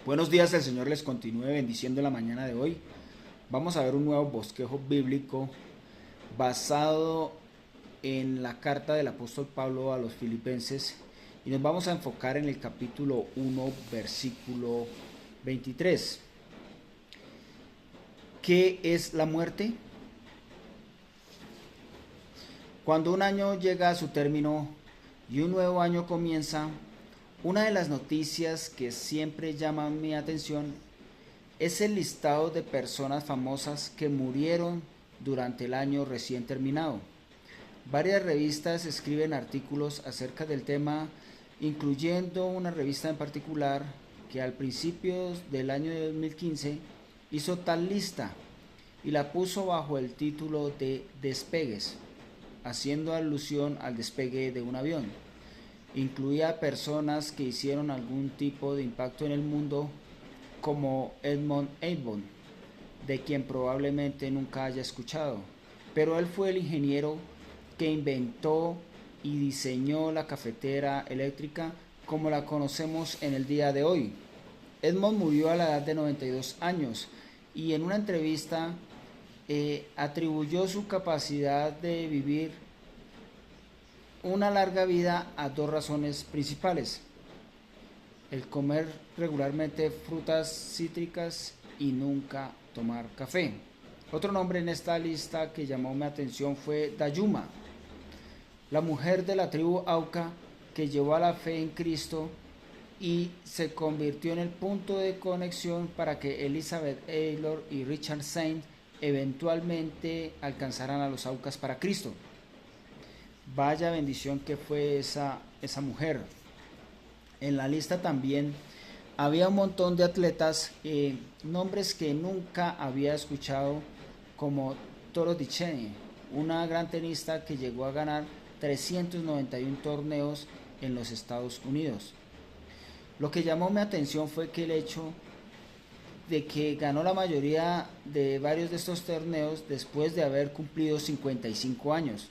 Buenos días, el Señor les continúe bendiciendo en la mañana de hoy. Vamos a ver un nuevo bosquejo bíblico basado en la carta del apóstol Pablo a los filipenses y nos vamos a enfocar en el capítulo 1, versículo 23. ¿Qué es la muerte? Cuando un año llega a su término y un nuevo año comienza, una de las noticias que siempre llaman mi atención es el listado de personas famosas que murieron durante el año recién terminado. Varias revistas escriben artículos acerca del tema, incluyendo una revista en particular que al principio del año de 2015 hizo tal lista y la puso bajo el título de Despegues, haciendo alusión al despegue de un avión. Incluía personas que hicieron algún tipo de impacto en el mundo, como Edmond Hillary, de quien probablemente nunca haya escuchado, pero él fue el ingeniero que inventó y diseñó la cafetera eléctrica como la conocemos en el día de hoy. Edmond murió a la edad de 92 años y en una entrevista atribuyó su capacidad de vivir una larga vida a dos razones principales: el comer regularmente frutas cítricas y nunca tomar café. Otro nombre en esta lista que llamó mi atención fue Dayuma, la mujer de la tribu Auca que llevó a la fe en Cristo y se convirtió en el punto de conexión para que Elizabeth Taylor y Richard Saint eventualmente alcanzaran a los Aucas para Cristo. Vaya bendición que fue esa mujer. En la lista también había un montón de atletas, nombres que nunca había escuchado, como Toro Dichene, una gran tenista que llegó a ganar 391 torneos en los Estados Unidos. Lo que llamó mi atención fue que el hecho de que ganó la mayoría de varios de estos torneos después de haber cumplido 55 años.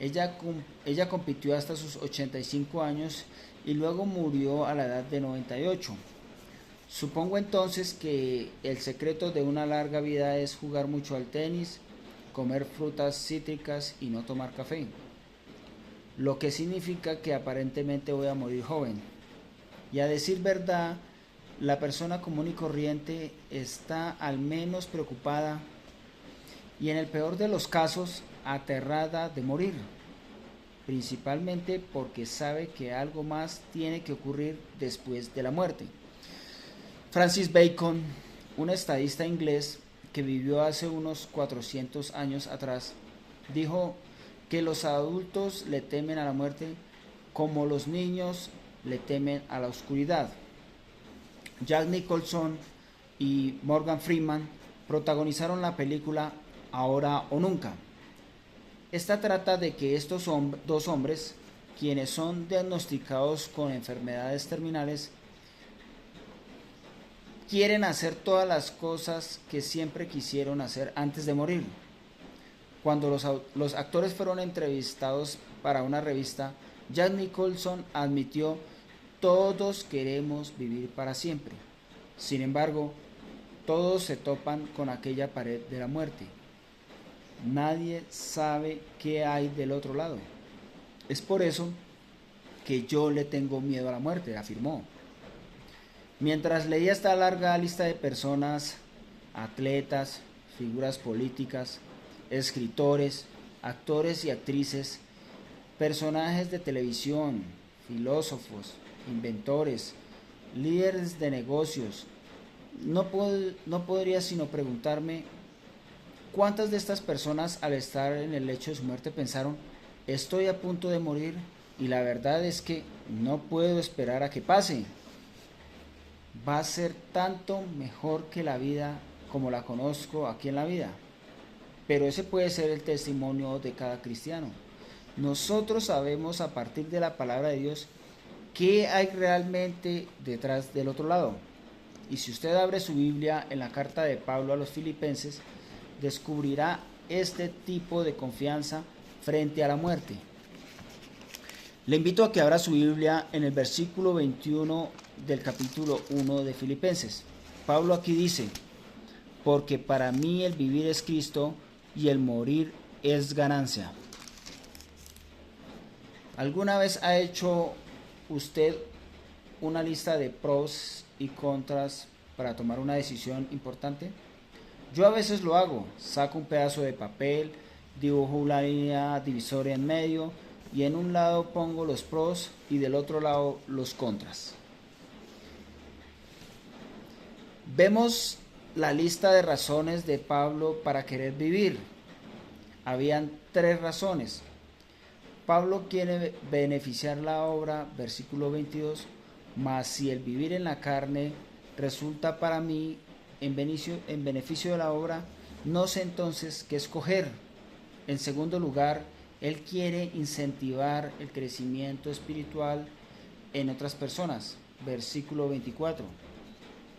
Ella compitió hasta sus 85 años y luego murió a la edad de 98. Supongo entonces que el secreto de una larga vida es jugar mucho al tenis, comer frutas cítricas y no tomar café, lo que significa que aparentemente voy a morir joven. Y a decir verdad, la persona común y corriente está al menos preocupada y en el peor de los casos aterrada de morir, principalmente porque sabe que algo más tiene que ocurrir después de la muerte. Francis Bacon, un estadista inglés que vivió hace unos 400 años atrás, dijo que los adultos le temen a la muerte como los niños le temen a la oscuridad. Jack Nicholson y Morgan Freeman protagonizaron la película Ahora o Nunca. Esta trata de que estos dos hombres, quienes son diagnosticados con enfermedades terminales, quieren hacer todas las cosas que siempre quisieron hacer antes de morir. Cuando los actores fueron entrevistados para una revista, Jack Nicholson admitió: todos queremos vivir para siempre. Sin embargo, todos se topan con aquella pared de la muerte. Nadie sabe qué hay del otro lado. Es por eso que yo le tengo miedo a la muerte, afirmó. Mientras leía esta larga lista de personas, atletas, figuras políticas, escritores, actores y actrices, personajes de televisión, filósofos, inventores, líderes de negocios, no podría sino preguntarme cuántas de estas personas al estar en el lecho de su muerte pensaron: estoy a punto de morir y la verdad es que no puedo esperar a que pase. Va a ser tanto mejor que la vida como la conozco aquí en la vida. Pero ese puede ser el testimonio de cada cristiano. Nosotros sabemos a partir de la palabra de Dios qué hay realmente detrás del otro lado. Y si usted abre su Biblia en la carta de Pablo a los filipenses, descubrirá este tipo de confianza frente a la muerte. Le invito a que abra su Biblia en el versículo 21 del capítulo 1 de Filipenses. Pablo aquí dice: porque para mí el vivir es Cristo y el morir es ganancia. ¿Alguna vez ha hecho usted una lista de pros y contras para tomar una decisión importante? Yo a veces lo hago, saco un pedazo de papel, dibujo una línea divisoria en medio y en un lado pongo los pros y del otro lado los contras. Vemos la lista de razones de Pablo para querer vivir. Habían 3 razones. Pablo quiere beneficiar la obra, versículo 22, mas si el vivir en la carne resulta para mí en beneficio de la obra, no sé entonces qué escoger. En segundo lugar, él quiere incentivar el crecimiento espiritual en otras personas, versículo 24,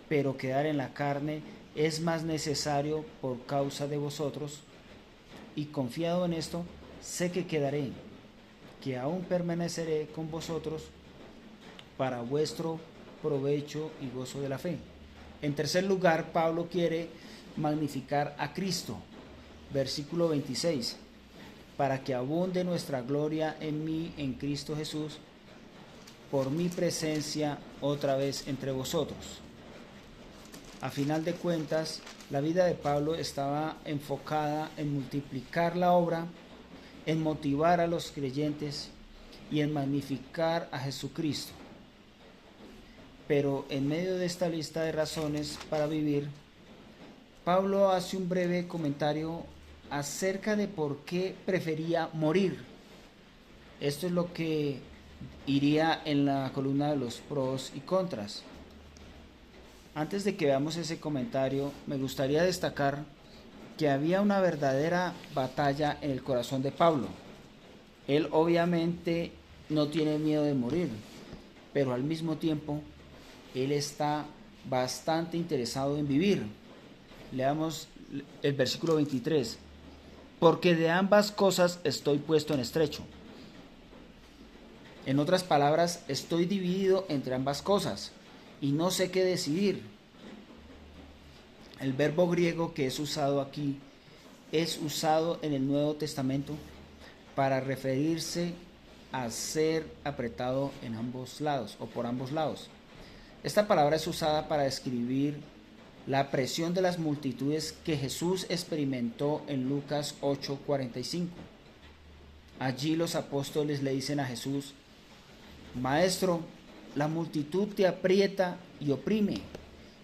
pero quedar en la carne es más necesario por causa de vosotros, y confiado en esto, sé que quedaré, que aún permaneceré con vosotros para vuestro provecho y gozo de la fe. En tercer lugar, Pablo quiere magnificar a Cristo, versículo 26, para que abunde nuestra gloria en mí, en Cristo Jesús, por mi presencia otra vez entre vosotros. A final de cuentas, la vida de Pablo estaba enfocada en multiplicar la obra, en motivar a los creyentes y en magnificar a Jesucristo. Pero en medio de esta lista de razones para vivir, Pablo hace un breve comentario acerca de por qué prefería morir. Esto es lo que iría en la columna de los pros y contras. Antes de que veamos ese comentario, me gustaría destacar que había una verdadera batalla en el corazón de Pablo. Él obviamente no tiene miedo de morir, pero al mismo tiempo él está bastante interesado en vivir. Leamos el versículo 23. Porque de ambas cosas estoy puesto en estrecho. En otras palabras, estoy dividido entre ambas cosas y no sé qué decidir. El verbo griego que es usado aquí es usado en el Nuevo Testamento para referirse a ser apretado en ambos lados o por ambos lados. Esta palabra es usada para describir la presión de las multitudes que Jesús experimentó en Lucas 8:45. Allí los apóstoles le dicen a Jesús: Maestro, la multitud te aprieta y oprime,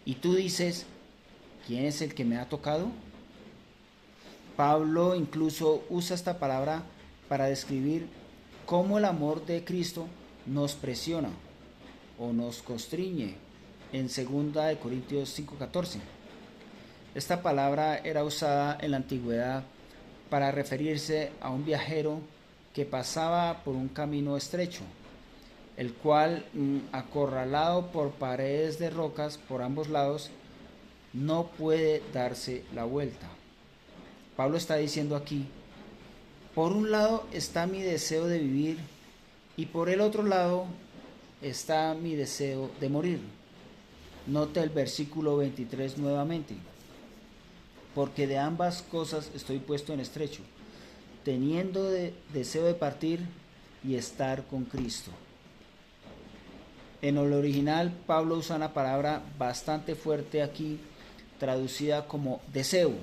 y tú dices: ¿quién es el que me ha tocado? Pablo incluso usa esta palabra para describir cómo el amor de Cristo nos presiona o nos constriñe en 2 Corintios 5:14. Esta palabra era usada en la antigüedad para referirse a un viajero que pasaba por un camino estrecho, el cual, acorralado por paredes de rocas por ambos lados, no puede darse la vuelta. Pablo está diciendo aquí: por un lado está mi deseo de vivir y por el otro lado está mi deseo de morir. Note el versículo 23 nuevamente. Porque de ambas cosas estoy puesto en estrecho, teniendo deseo de partir y estar con Cristo. En el original, Pablo usa una palabra bastante fuerte aquí, traducida como deseo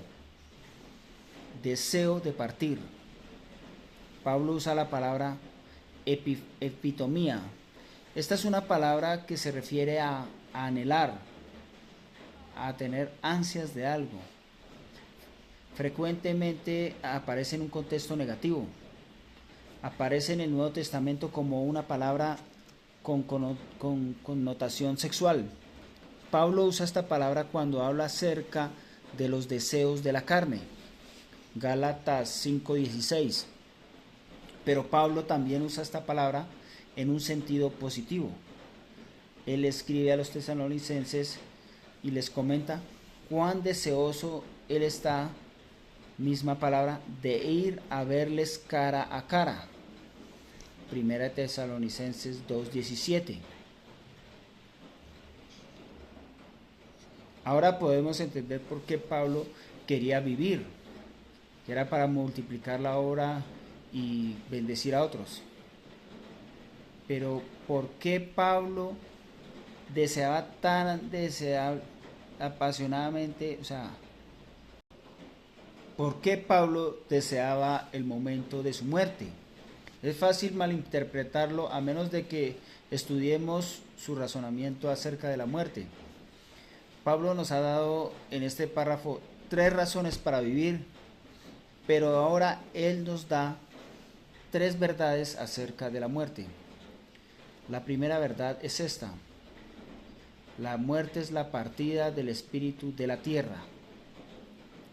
de partir. Pablo usa la palabra epitomía. Esta es una palabra que se refiere a anhelar, a tener ansias de algo. Frecuentemente aparece en un contexto negativo. Aparece en el Nuevo Testamento como una palabra con connotación sexual. Pablo usa esta palabra cuando habla acerca de los deseos de la carne. Gálatas 5:16. Pero Pablo también usa esta palabra en un sentido positivo. Él escribe a los tesalonicenses y les comenta cuán deseoso él está, misma palabra, de ir a verles cara a cara. Primera de Tesalonicenses 2:17. Ahora podemos entender por qué Pablo quería vivir, que era para multiplicar la obra y bendecir a otros. Pero ¿por qué Pablo deseaba apasionadamente, o sea, por qué Pablo deseaba el momento de su muerte? Es fácil malinterpretarlo a menos de que estudiemos su razonamiento acerca de la muerte. Pablo nos ha dado en este párrafo 3 razones para vivir, pero ahora él nos da 3 verdades acerca de la muerte. La primera verdad es esta: la muerte es la partida del espíritu de la tierra.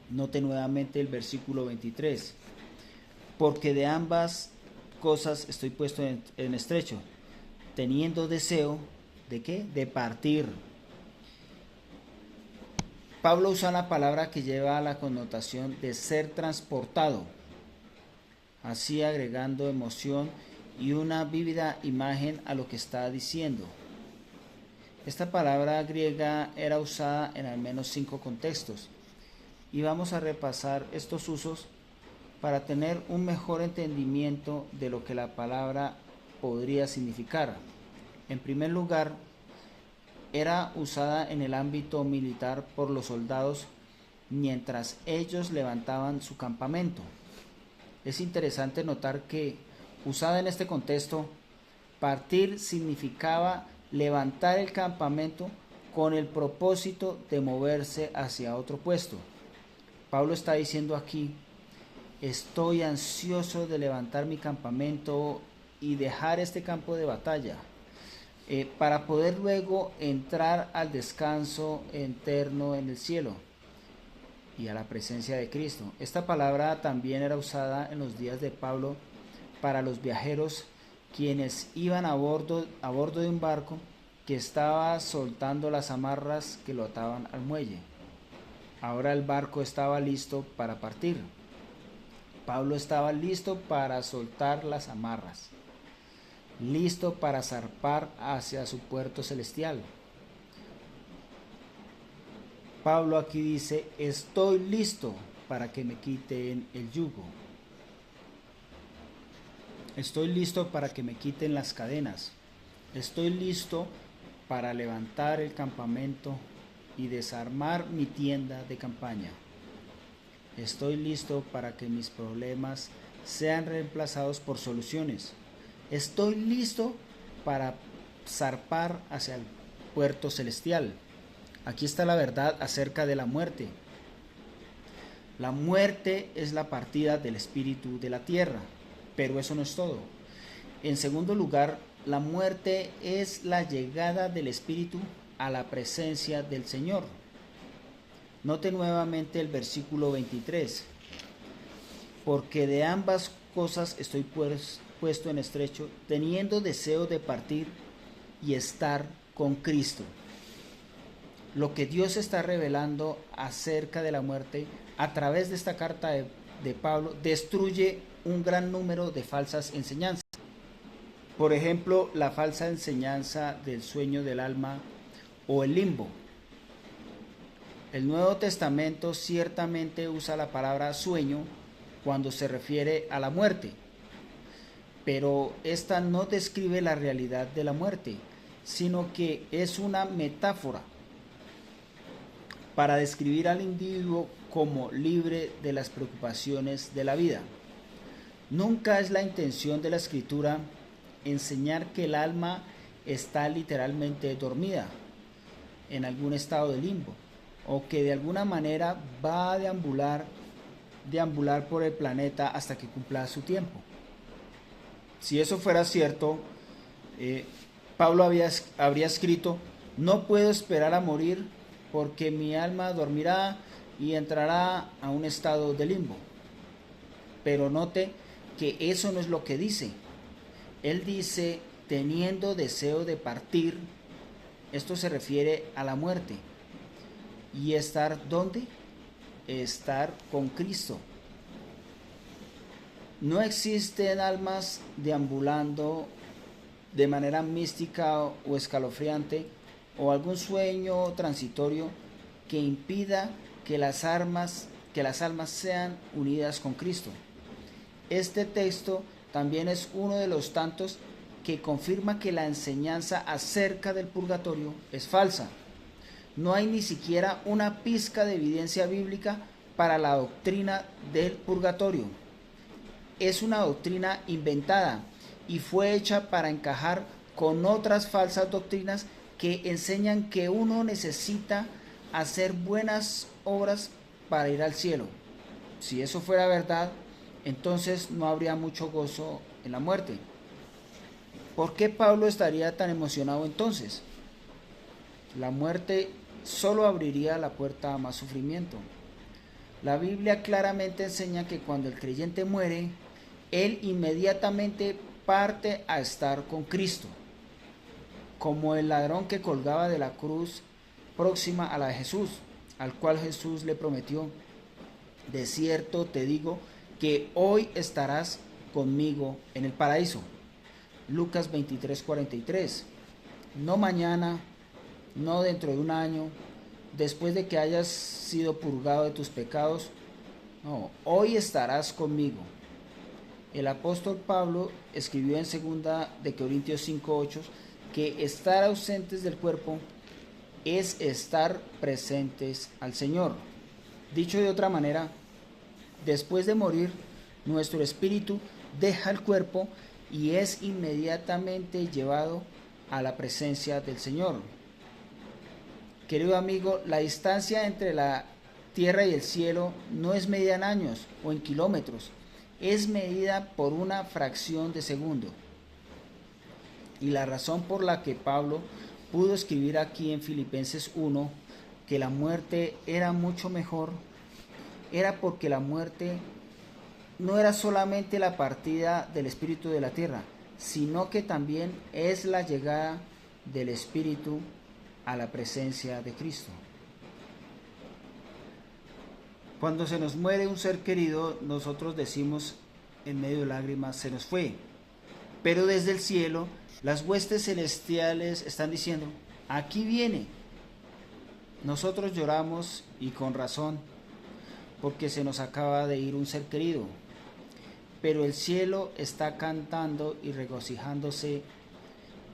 Note nuevamente el versículo 23. Porque de ambas cosas estoy puesto en estrecho, teniendo deseo de ¿qué? De partir. Pablo usa una palabra que lleva la connotación de ser transportado, así agregando emoción y una vívida imagen a lo que está diciendo. Esta palabra griega era usada en al menos 5 contextos, y vamos a repasar estos usos para tener un mejor entendimiento de lo que la palabra podría significar. En primer lugar, era usada en el ámbito militar por los soldados mientras ellos levantaban su campamento. Es interesante notar que, usada en este contexto, partir significaba levantar el campamento con el propósito de moverse hacia otro puesto. Pablo está diciendo aquí: estoy ansioso de levantar mi campamento y dejar este campo de batalla, para poder luego entrar al descanso eterno en el cielo y a la presencia de Cristo. Esta palabra también era usada en los días de Pablo para los viajeros quienes iban a bordo de un barco que estaba soltando las amarras que lo ataban al muelle. Ahora el barco estaba listo para partir. Pablo estaba listo para soltar las amarras, listo para zarpar hacia su puerto celestial. Pablo aquí dice: estoy listo para que me quiten el yugo. Estoy listo para que me quiten las cadenas. Estoy listo para levantar el campamento y desarmar mi tienda de campaña. Estoy listo para que mis problemas sean reemplazados por soluciones. Estoy listo para zarpar hacia el puerto celestial. Aquí está la verdad acerca de la muerte. La muerte es la partida del espíritu de la tierra, pero eso no es todo. En segundo lugar, la muerte es la llegada del espíritu a la presencia del Señor. Note nuevamente el versículo 23. Porque de ambas cosas estoy puesto en estrecho, teniendo deseo de partir y estar con Cristo. Lo que Dios está revelando acerca de la muerte a través de esta carta de Pablo destruye un gran número de falsas enseñanzas. Por ejemplo, la falsa enseñanza del sueño del alma o el limbo. El Nuevo Testamento ciertamente usa la palabra sueño cuando se refiere a la muerte, pero esta no describe la realidad de la muerte, sino que es una metáfora para describir al individuo como libre de las preocupaciones de la vida. Nunca es la intención de la Escritura enseñar que el alma está literalmente dormida, en algún estado de limbo, o que de alguna manera va a deambular por el planeta hasta que cumpla su tiempo. Si eso fuera cierto, Pablo habría escrito: no puedo esperar a morir porque mi alma dormirá y entrará a un estado de limbo. Pero note que eso no es lo que dice. Él dice: teniendo deseo de partir. Esto se refiere a la muerte. ¿Y estar dónde? Estar con Cristo. No existen almas deambulando de manera mística o escalofriante o algún sueño transitorio que impida que las almas sean unidas con Cristo. Este texto también es uno de los tantos que confirma que la enseñanza acerca del purgatorio es falsa. No hay ni siquiera una pizca de evidencia bíblica para la doctrina del purgatorio. Es una doctrina inventada y fue hecha para encajar con otras falsas doctrinas que enseñan que uno necesita hacer buenas obras para ir al cielo. Si eso fuera verdad, entonces no habría mucho gozo en la muerte. ¿Por qué Pablo estaría tan emocionado entonces? La muerte solo abriría la puerta a más sufrimiento. La Biblia claramente enseña que cuando el creyente muere, él inmediatamente parte a estar con Cristo, como el ladrón que colgaba de la cruz próxima a la de Jesús, al cual Jesús le prometió: de cierto te digo que hoy estarás conmigo en el paraíso. Lucas 23:43. No mañana, no dentro de un año, después de que hayas sido purgado de tus pecados. No, hoy estarás conmigo. El apóstol Pablo escribió en 2 de Corintios 5:8 que estar ausentes del cuerpo es estar presentes al Señor. Dicho de otra manera, después de morir, nuestro espíritu deja el cuerpo y es inmediatamente llevado a la presencia del Señor. Querido amigo, la distancia entre la tierra y el cielo no es medida en años o en kilómetros, es medida por una fracción de segundo. Y la razón por la que Pablo pudo escribir aquí en Filipenses 1 que la muerte era mucho mejor, era porque la muerte no era solamente la partida del espíritu de la tierra, sino que también es la llegada del espíritu a la presencia de Cristo. Cuando se nos muere un ser querido, nosotros decimos en medio de lágrimas: se nos fue. Pero desde el cielo, las huestes celestiales están diciendo: aquí viene. Nosotros lloramos, y con razón, porque se nos acaba de ir un ser querido. Pero el cielo está cantando y regocijándose,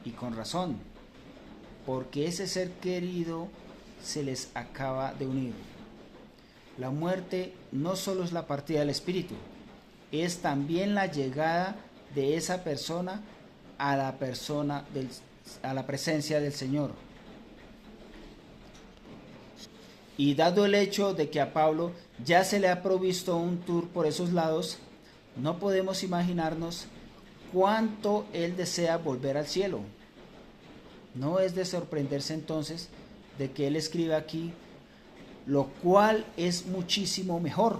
y con razón, porque ese ser querido se les acaba de unir. La muerte no solo es la partida del espíritu, es también la llegada de esa persona a la presencia del Señor. Y dado el hecho de que a Pablo ya se le ha provisto un tour por esos lados, no podemos imaginarnos cuánto él desea volver al cielo. No es de sorprenderse entonces de que él escriba aquí: lo cual es muchísimo mejor.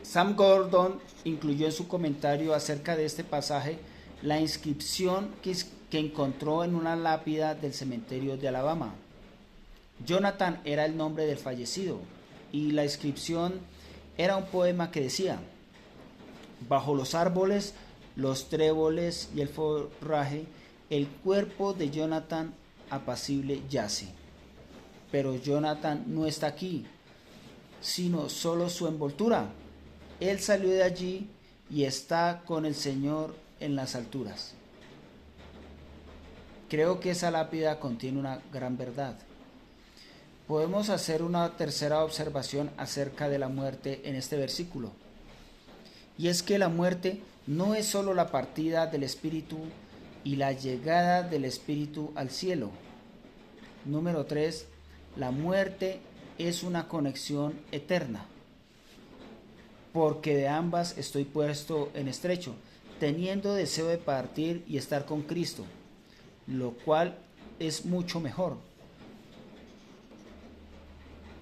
Sam Gordon incluyó en su comentario acerca de este pasaje la inscripción que encontró en una lápida del cementerio de Alabama. Jonathan era el nombre del fallecido, y la inscripción era un poema que decía: bajo los árboles, los tréboles y el forraje, el cuerpo de Jonathan apacible yace. Pero Jonathan no está aquí, sino solo su envoltura. Él salió de allí y está con el Señor en las alturas. Creo que esa lápida contiene una gran verdad. Podemos hacer una tercera observación acerca de la muerte en este versículo. Y es que la muerte no es solo la partida del espíritu y la llegada del espíritu al cielo. Número 3. La muerte es una conexión eterna. Porque de ambas estoy puesto en estrecho, teniendo deseo de partir y estar con Cristo, lo cual es mucho mejor.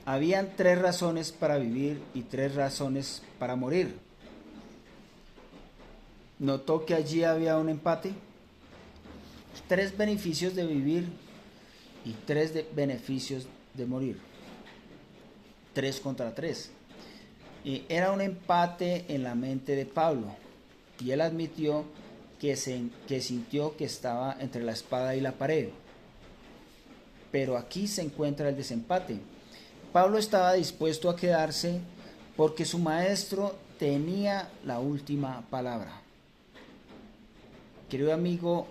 Habían 3 razones para vivir y 3 razones para morir. ¿Notó que allí había un empate? 3 beneficios de vivir y 3 beneficios de morir. 3 contra 3. Era un empate en la mente de Pablo, y él admitió que sintió que estaba entre la espada y la pared. Pero aquí se encuentra el desempate. Pablo estaba dispuesto a quedarse porque su maestro tenía la última palabra. Querido amigo,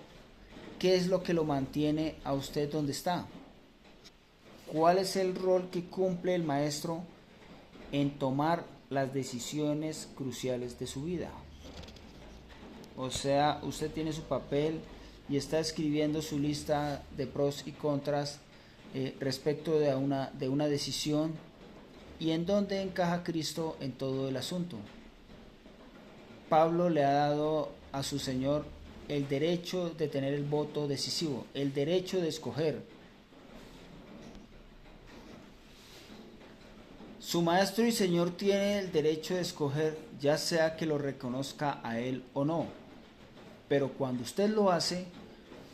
¿qué es lo que lo mantiene a usted donde está? ¿Cuál es el rol que cumple el maestro en tomar las decisiones cruciales de su vida? O sea, usted tiene su papel y está escribiendo su lista de pros y contras respecto de una decisión, y en dónde encaja Cristo en todo el asunto. Pablo le ha dado a su Señor el derecho de tener el voto decisivo, el derecho de escoger. Su Maestro y Señor tiene el derecho de escoger, ya sea que lo reconozca a Él o no. Pero cuando usted lo hace,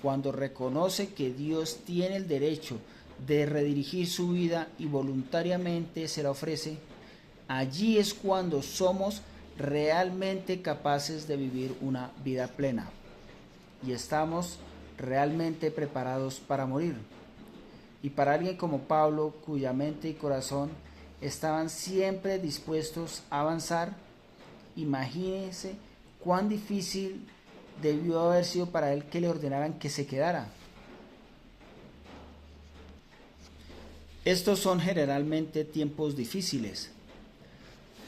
cuando reconoce que Dios tiene el derecho de redirigir su vida y voluntariamente se la ofrece, allí es cuando somos realmente capaces de vivir una vida plena y estamos realmente preparados para morir. Y para alguien como Pablo, cuya mente y corazón estaban siempre dispuestos a avanzar, imagínense cuán difícil debió haber sido para él que le ordenaran que se quedara. Estos son generalmente tiempos difíciles,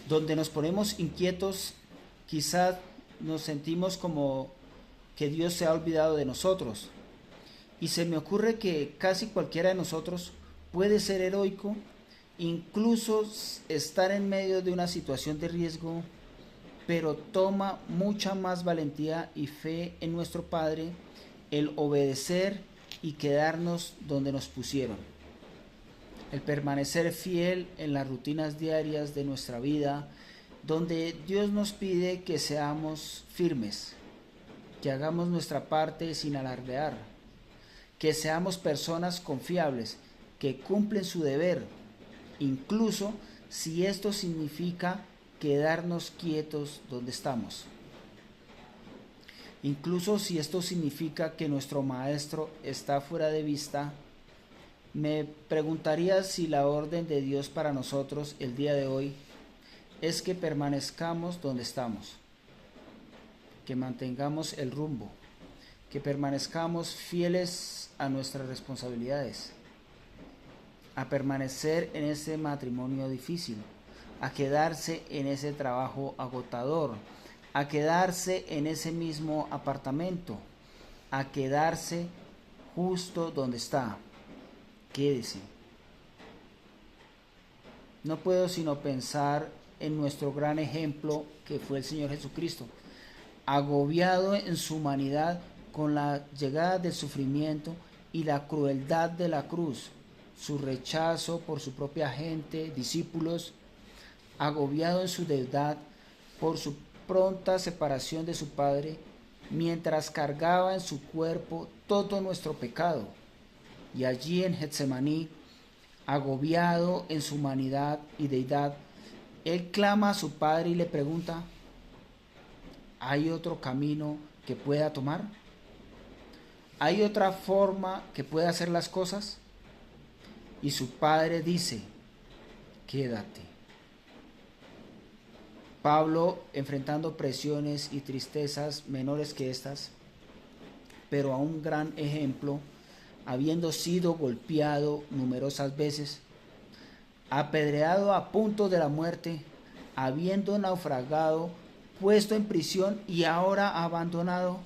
donde nos ponemos inquietos, quizás nos sentimos como que Dios se ha olvidado de nosotros. Y se me ocurre que casi cualquiera de nosotros puede ser heroico, incluso estar en medio de una situación de riesgo, pero toma mucha más valentía y fe en nuestro Padre el obedecer y quedarnos donde nos pusieron. El permanecer fiel en las rutinas diarias de nuestra vida, donde Dios nos pide que seamos firmes, que hagamos nuestra parte sin alardear, que seamos personas confiables, que cumplen su deber, incluso si esto significa quedarnos quietos donde estamos. Incluso si esto significa que nuestro maestro está fuera de vista, me preguntaría si la orden de Dios para nosotros el día de hoy es que permanezcamos donde estamos, que mantengamos el rumbo, que permanezcamos fieles a nuestras responsabilidades, a permanecer en ese matrimonio difícil, a quedarse en ese trabajo agotador, a quedarse en ese mismo apartamento, a quedarse justo donde está. Quédese. No puedo sino pensar en nuestro gran ejemplo que fue el Señor Jesucristo, agobiado en su humanidad con la llegada del sufrimiento y la crueldad de la cruz, su rechazo por su propia gente, discípulos, agobiado en su deidad por su pronta separación de su Padre, mientras cargaba en su cuerpo todo nuestro pecado. Y allí en Getsemaní, agobiado en su humanidad y deidad, él clama a su Padre y le pregunta: ¿hay otro camino que pueda tomar? ¿Hay otra forma que pueda hacer las cosas? Y su Padre dice: quédate. Pablo, enfrentando presiones y tristezas menores que estas, pero a un gran ejemplo, habiendo sido golpeado numerosas veces, apedreado a punto de la muerte, habiendo naufragado, puesto en prisión y ahora abandonado,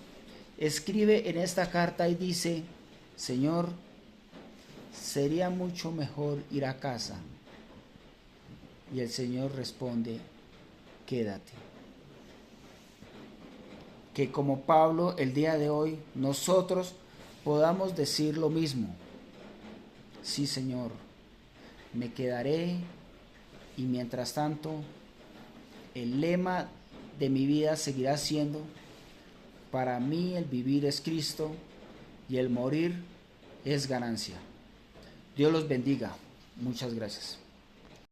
escribe en esta carta y dice: Señor, sería mucho mejor ir a casa. Y el Señor responde: quédate. Que como Pablo el día de hoy nosotros podamos decir lo mismo: sí, Señor, me quedaré, y mientras tanto el lema de mi vida seguirá siendo: para mí el vivir es Cristo y el morir es ganancia. Dios los bendiga. Muchas gracias.